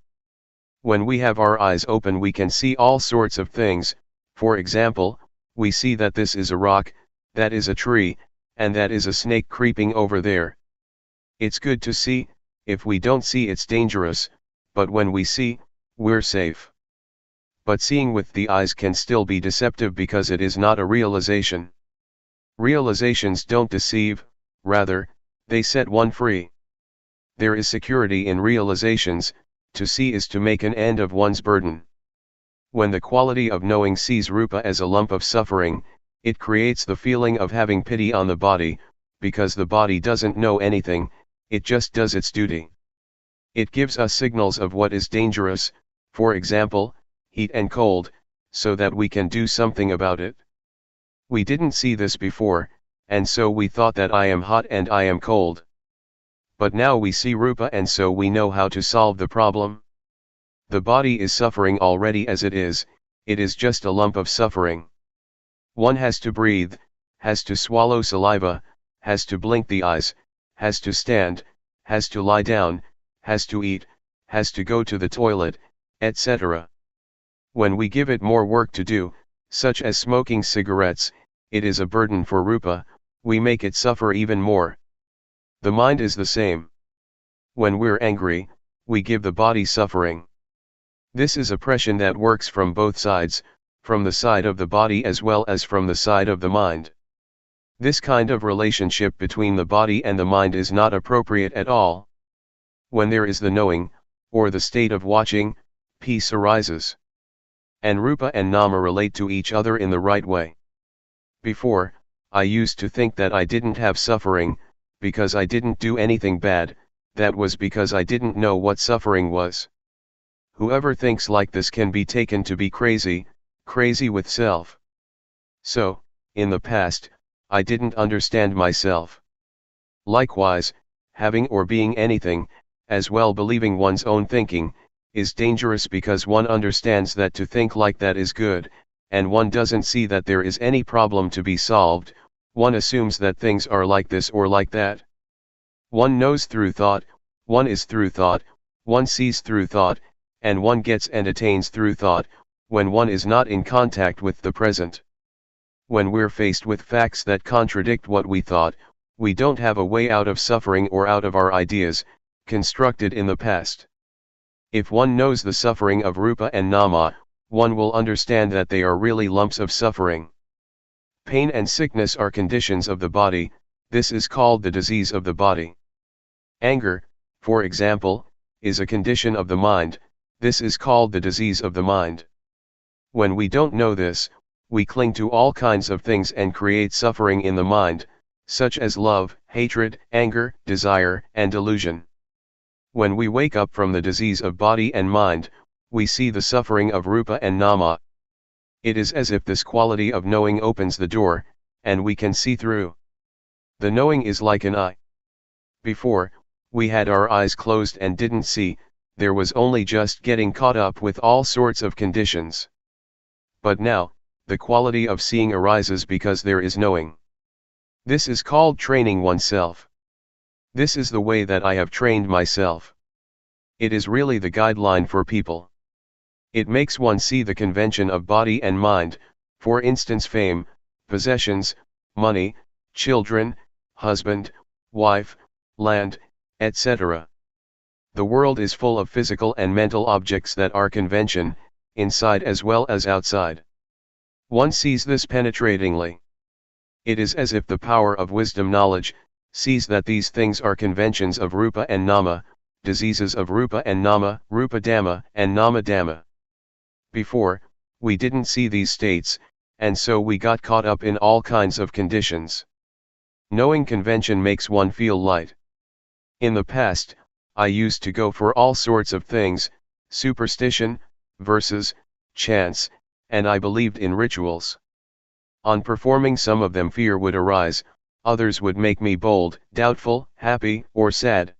When we have our eyes open we can see all sorts of things. For example, we see that this is a rock, that is a tree, and that is a snake creeping over there. It's good to see. If we don't see it's dangerous, but when we see, we're safe. But seeing with the eyes can still be deceptive because it is not a realization. Realizations don't deceive, rather, they set one free. There is security in realizations. To see is to make an end of one's burden. When the quality of knowing sees rupa as a lump of suffering, It creates the feeling of having pity on the body, because the body doesn't know anything, it just does its duty. It gives us signals of what is dangerous, for example, heat and cold, so that we can do something about it. We didn't see this before, and so we thought that I am hot and I am cold. But now we see Rupa and so we know how to solve the problem. The body is suffering already as it is just a lump of suffering. One has to breathe, has to swallow saliva, has to blink the eyes, has to stand, has to lie down, has to eat, has to go to the toilet, etc. When we give it more work to do, such as smoking cigarettes, it is a burden for Rupa, we make it suffer even more. The mind is the same. When we're angry, we give the body suffering. This is oppression that works from both sides, from the side of the body as well as from the side of the mind. This kind of relationship between the body and the mind is not appropriate at all. When there is the knowing, or the state of watching, peace arises. And Rupa and Nama relate to each other in the right way. Before, I used to think that I didn't have suffering, because I didn't do anything bad, that was because I didn't know what suffering was. Whoever thinks like this can be taken to be crazy, crazy with self. So, in the past, I didn't understand myself. Likewise, having or being anything, as well believing one's own thinking, is dangerous because one understands that to think like that is good, and one doesn't see that there is any problem to be solved, one assumes that things are like this or like that. One knows through thought, one is through thought, one sees through thought, and one gets and attains through thought, when one is not in contact with the present. When we're faced with facts that contradict what we thought, we don't have a way out of suffering or out of our ideas, constructed in the past. If one knows the suffering of Rupa and Nama, one will understand that they are really lumps of suffering. Pain and sickness are conditions of the body, this is called the disease of the body. Anger, for example, is a condition of the mind, this is called the disease of the mind. When we don't know this, we cling to all kinds of things and create suffering in the mind, such as love, hatred, anger, desire, and delusion. When we wake up from the disease of body and mind, we see the suffering of Rupa and Nama. It is as if this quality of knowing opens the door, and we can see through. The knowing is like an eye. Before, we had our eyes closed and didn't see, there was only just getting caught up with all sorts of conditions. But now, the quality of seeing arises because there is knowing. This is called training oneself. This is the way that I have trained myself. It is really the guideline for people. It makes one see the convention of body and mind, for instance fame, possessions, money, children, husband, wife, land, etc. The world is full of physical and mental objects that are convention, inside as well as outside. One sees this penetratingly. It is as if the power of wisdom knowledge sees that these things are conventions of Rupa and Nama, diseases of Rupa and Nama, Rupa Dhamma and Nama Dhamma. Before, we didn't see these states, and so we got caught up in all kinds of conditions. Knowing convention makes one feel light. In the past, I used to go for all sorts of things, superstition, verses, chants, and I believed in rituals. On performing some of them fear would arise, others would make me bold, doubtful, happy, or sad.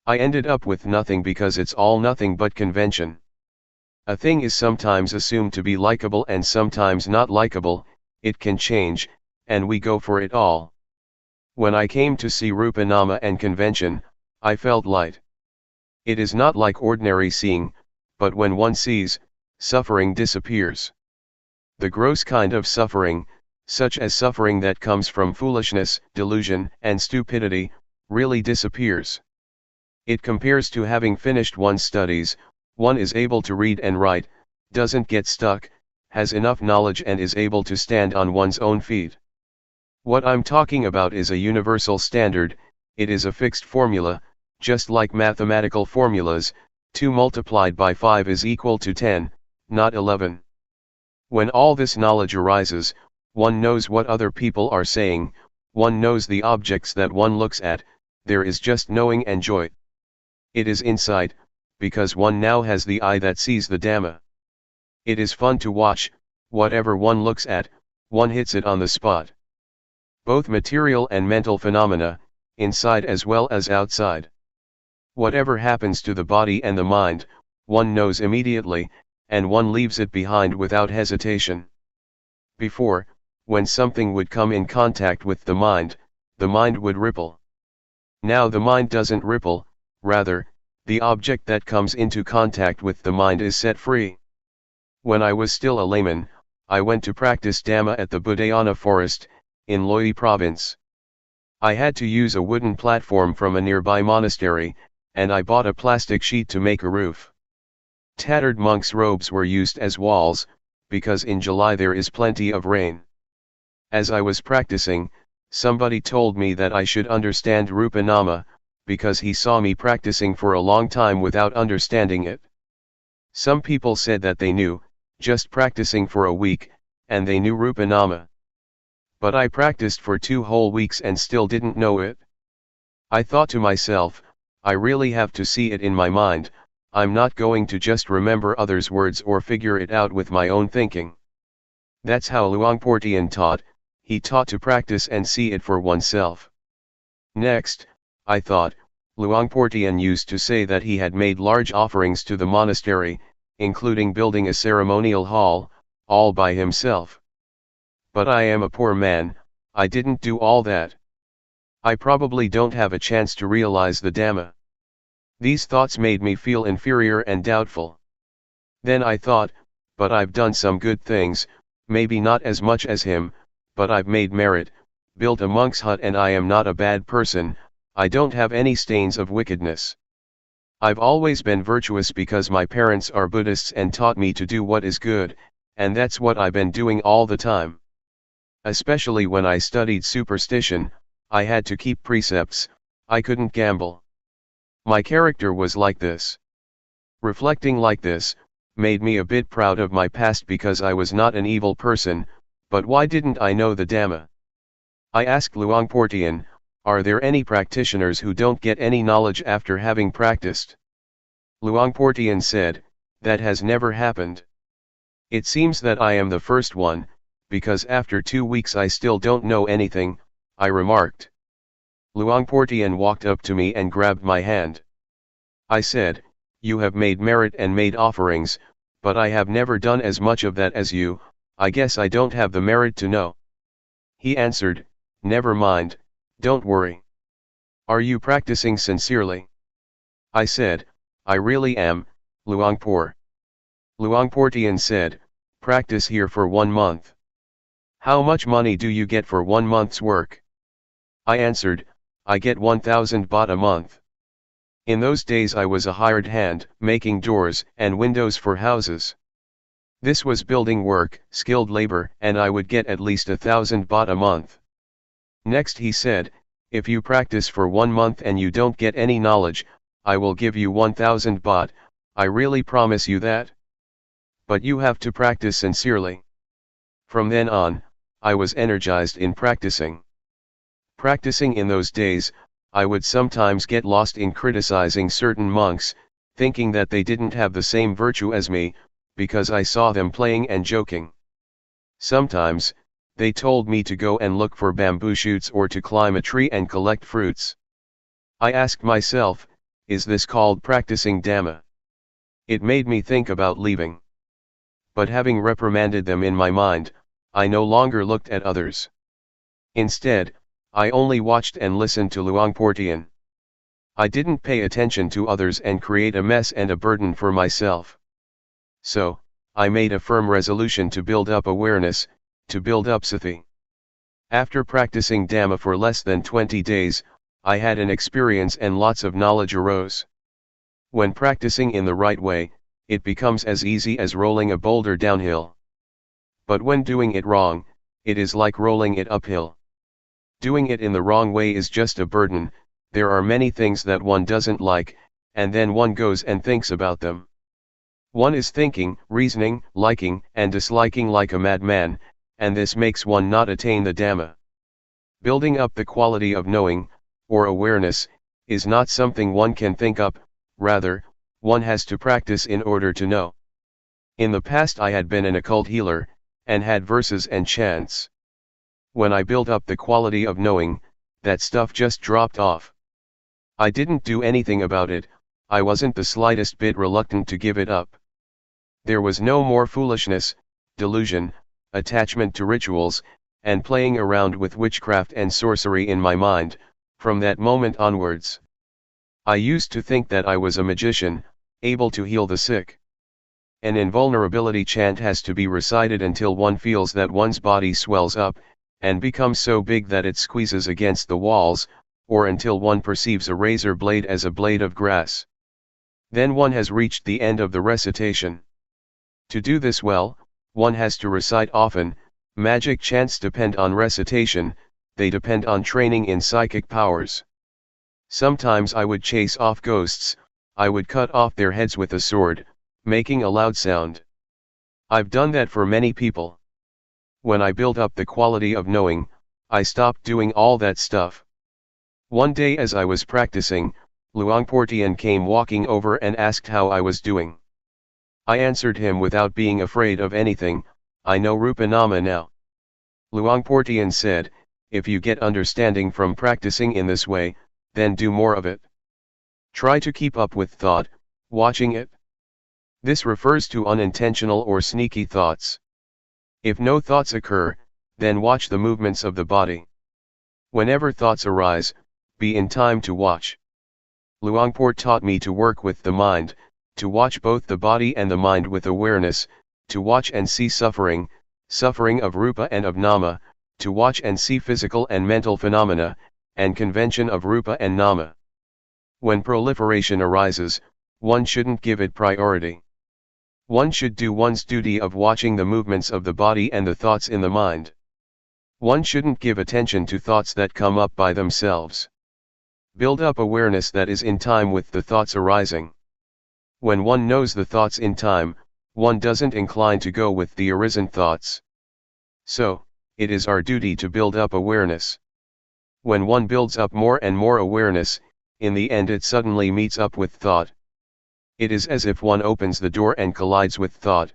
I ended up with nothing because it's all nothing but convention. A thing is sometimes assumed to be likable and sometimes not likable, it can change, and we go for it all. When I came to see Rupa Nama and convention, I felt light. It is not like ordinary seeing, but when one sees, suffering disappears. The gross kind of suffering, such as suffering that comes from foolishness, delusion, and stupidity, really disappears. It compares to having finished one's studies, one is able to read and write, doesn't get stuck, has enough knowledge and is able to stand on one's own feet. What I'm talking about is a universal standard, it is a fixed formula, just like mathematical formulas, 2 multiplied by 5 is equal to 10, not 11. When all this knowledge arises, one knows what other people are saying, one knows the objects that one looks at, there is just knowing and joy. It is insight, because one now has the eye that sees the Dhamma. It is fun to watch, whatever one looks at, one hits it on the spot. Both material and mental phenomena, inside as well as outside. Whatever happens to the body and the mind, one knows immediately, and one leaves it behind without hesitation. Before, when something would come in contact with the mind would ripple. Now the mind doesn't ripple, rather, the object that comes into contact with the mind is set free. When I was still a layman, I went to practice Dhamma at the Budayana forest, in Loi province. I had to use a wooden platform from a nearby monastery, and I bought a plastic sheet to make a roof. Tattered monks' robes were used as walls, because in July there is plenty of rain. As I was practicing, somebody told me that I should understand Rupanama, because he saw me practicing for a long time without understanding it. Some people said that they knew, just practicing for a week, and they knew Rupanama. But I practiced for 2 whole weeks and still didn't know it. I thought to myself, I really have to see it in my mind, I'm not going to just remember others' words or figure it out with my own thinking. That's how Luangpor Teean taught, he taught to practice and see it for oneself. Next, I thought, Luangpor Teean used to say that he had made large offerings to the monastery, including building a ceremonial hall, all by himself. But I am a poor man, I didn't do all that. I probably don't have a chance to realize the Dhamma. These thoughts made me feel inferior and doubtful. Then I thought, but I've done some good things, maybe not as much as him, but I've made merit, built a monk's hut, and I am not a bad person, I don't have any stains of wickedness. I've always been virtuous because my parents are Buddhists and taught me to do what is good, and that's what I've been doing all the time. Especially when I studied superstition, I had to keep precepts, I couldn't gamble. My character was like this. Reflecting like this, made me a bit proud of my past because I was not an evil person, but why didn't I know the Dhamma? I asked Luangpor Teean, are there any practitioners who don't get any knowledge after having practiced? Luangpor Teean said, that has never happened. It seems that I am the first one, because after 2 weeks I still don't know anything, I remarked. Luangpor Teean walked up to me and grabbed my hand. I said, you have made merit and made offerings, but I have never done as much of that as you, I guess I don't have the merit to know. He answered, never mind, don't worry. Are you practicing sincerely? I said, I really am, Luangpor. Luangpor Teean said, practice here for 1 month. How much money do you get for 1 month's work? I answered, I get 1,000 baht a month. In those days I was a hired hand, making doors and windows for houses. This was building work, skilled labor, and I would get at least 1,000 baht a month. Next he said, if you practice for 1 month and you don't get any knowledge, I will give you 1,000 baht, I really promise you that. But you have to practice sincerely. From then on, I was energized in practicing. Practicing in those days, I would sometimes get lost in criticizing certain monks, thinking that they didn't have the same virtue as me, because I saw them playing and joking. Sometimes, they told me to go and look for bamboo shoots or to climb a tree and collect fruits. I asked myself, is this called practicing Dhamma? It made me think about leaving. But having reprimanded them in my mind, I no longer looked at others. Instead, I only watched and listened to Luangpor Teean. I didn't pay attention to others and create a mess and a burden for myself. So, I made a firm resolution to build up awareness, to build up sati. After practicing Dhamma for less than 20 days, I had an experience and lots of knowledge arose. When practicing in the right way, it becomes as easy as rolling a boulder downhill. But when doing it wrong, it is like rolling it uphill. Doing it in the wrong way is just a burden, there are many things that one doesn't like, and then one goes and thinks about them. One is thinking, reasoning, liking and disliking like a madman, and this makes one not attain the Dhamma. Building up the quality of knowing, or awareness, is not something one can think up, rather, one has to practice in order to know. In the past I had been an occult healer, and had verses and chants. When I built up the quality of knowing, that stuff just dropped off. I didn't do anything about it, I wasn't the slightest bit reluctant to give it up. There was no more foolishness, delusion, attachment to rituals, and playing around with witchcraft and sorcery in my mind, from that moment onwards. I used to think that I was a magician, able to heal the sick. An invulnerability chant has to be recited until one feels that one's body swells up, and becomes so big that it squeezes against the walls, or until one perceives a razor blade as a blade of grass. Then one has reached the end of the recitation. To do this well, one has to recite often. Magic chants depend on recitation, they depend on training in psychic powers. Sometimes I would chase off ghosts, I would cut off their heads with a sword, making a loud sound. I've done that for many people. When I built up the quality of knowing, I stopped doing all that stuff. One day as I was practicing, Luangpor Teean came walking over and asked how I was doing. I answered him without being afraid of anything, I know Rupanama now. Luangpor Teean said, if you get understanding from practicing in this way, then do more of it. Try to keep up with thought, watching it. This refers to unintentional or sneaky thoughts. If no thoughts occur, then watch the movements of the body. Whenever thoughts arise, be in time to watch. Luangpor taught me to work with the mind, to watch both the body and the mind with awareness, to watch and see suffering, suffering of rupa and of nama, to watch and see physical and mental phenomena, and convention of rupa and nama. When proliferation arises, one shouldn't give it priority. One should do one's duty of watching the movements of the body and the thoughts in the mind. One shouldn't give attention to thoughts that come up by themselves. Build up awareness that is in time with the thoughts arising. When one knows the thoughts in time, one doesn't incline to go with the arisen thoughts. So, it is our duty to build up awareness. When one builds up more and more awareness, in the end it suddenly meets up with thought. It is as if one opens the door and collides with thought.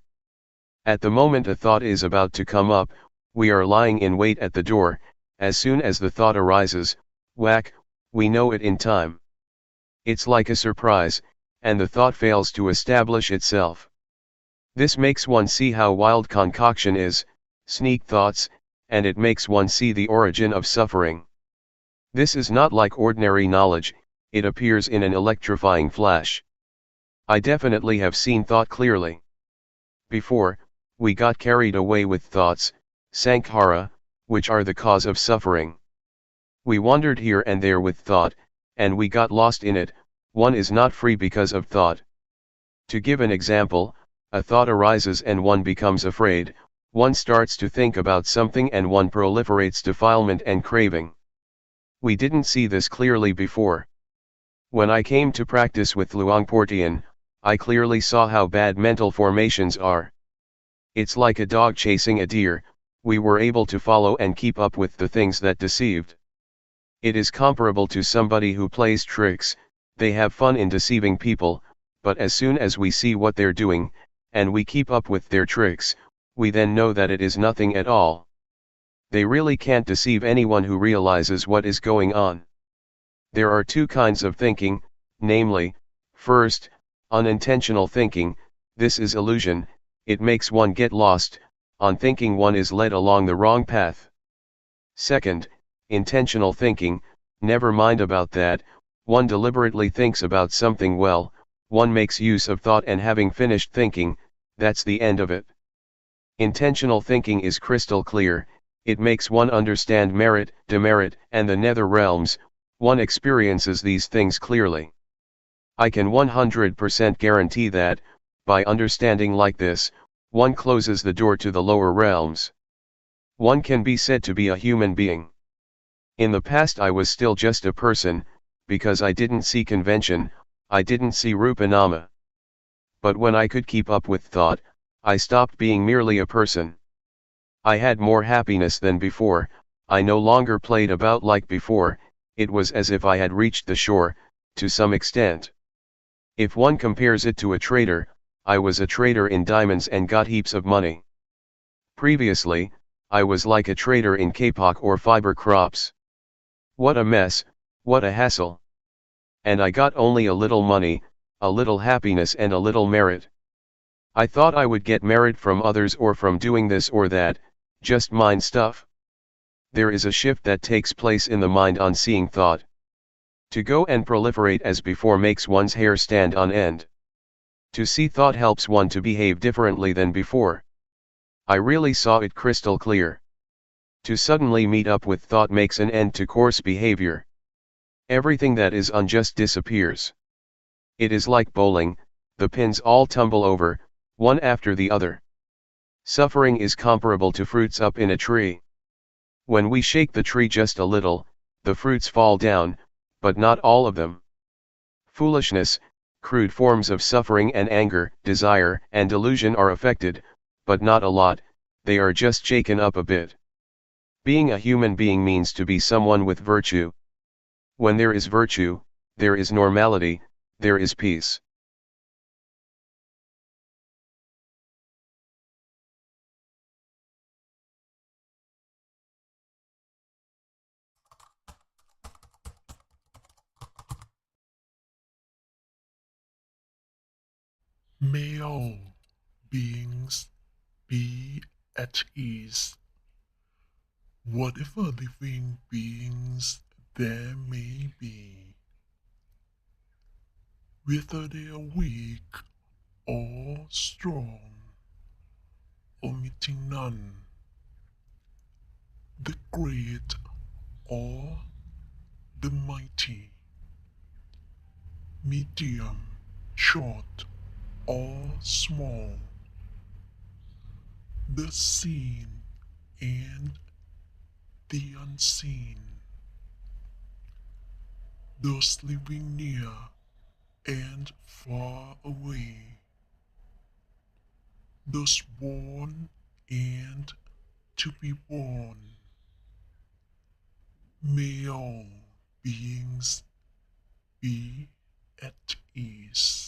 At the moment a thought is about to come up, we are lying in wait at the door. As soon as the thought arises, whack, we know it in time. It's like a surprise, and the thought fails to establish itself. This makes one see how wild concoction is, sneak thoughts, and it makes one see the origin of suffering. This is not like ordinary knowledge, it appears in an electrifying flash. I definitely have seen thought clearly. Before, we got carried away with thoughts, sankhara, which are the cause of suffering. We wandered here and there with thought, and we got lost in it. One is not free because of thought. To give an example, a thought arises and one becomes afraid, one starts to think about something and one proliferates defilement and craving. We didn't see this clearly before. When I came to practice with Luangpor Teean, I clearly saw how bad mental formations are. It's like a dog chasing a deer, we were able to follow and keep up with the things that deceived. It is comparable to somebody who plays tricks, they have fun in deceiving people, but as soon as we see what they're doing, and we keep up with their tricks, we then know that it is nothing at all. They really can't deceive anyone who realizes what is going on. There are two kinds of thinking, namely, first, unintentional thinking. This is illusion, it makes one get lost, on thinking one is led along the wrong path. Second, intentional thinking, never mind about that, one deliberately thinks about something well, one makes use of thought and having finished thinking, that's the end of it. Intentional thinking is crystal clear, it makes one understand merit, demerit, and the nether realms, one experiences these things clearly. I can 100% guarantee that, by understanding like this, one closes the door to the lower realms. One can be said to be a human being. In the past I was still just a person, because I didn't see convention, I didn't see rupanama. But when I could keep up with thought, I stopped being merely a person. I had more happiness than before, I no longer played about like before, it was as if I had reached the shore, to some extent. If one compares it to a trader, I was a trader in diamonds and got heaps of money. Previously, I was like a trader in kapok or fiber crops. What a mess, what a hassle. And I got only a little money, a little happiness and a little merit. I thought I would get merit from others or from doing this or that, just mind stuff. There is a shift that takes place in the mind on seeing thought. To go and proliferate as before makes one's hair stand on end. To see thought helps one to behave differently than before. I really saw it crystal clear. To suddenly meet up with thought makes an end to coarse behavior. Everything that is unjust disappears. It is like bowling, the pins all tumble over, one after the other. Suffering is comparable to fruits up in a tree. When we shake the tree just a little, the fruits fall down, but not all of them. Foolishness, crude forms of suffering and anger, desire and delusion are affected, but not a lot, they are just shaken up a bit. Being a human being means to be someone with virtue. When there is virtue, there is normality, there is peace. May all beings be at ease, whatever living beings there may be, whether they are weak or strong, omitting none, the great or the mighty, medium, short or small, the seen and the unseen, those living near and far away, those born and to be born. May all beings be at ease.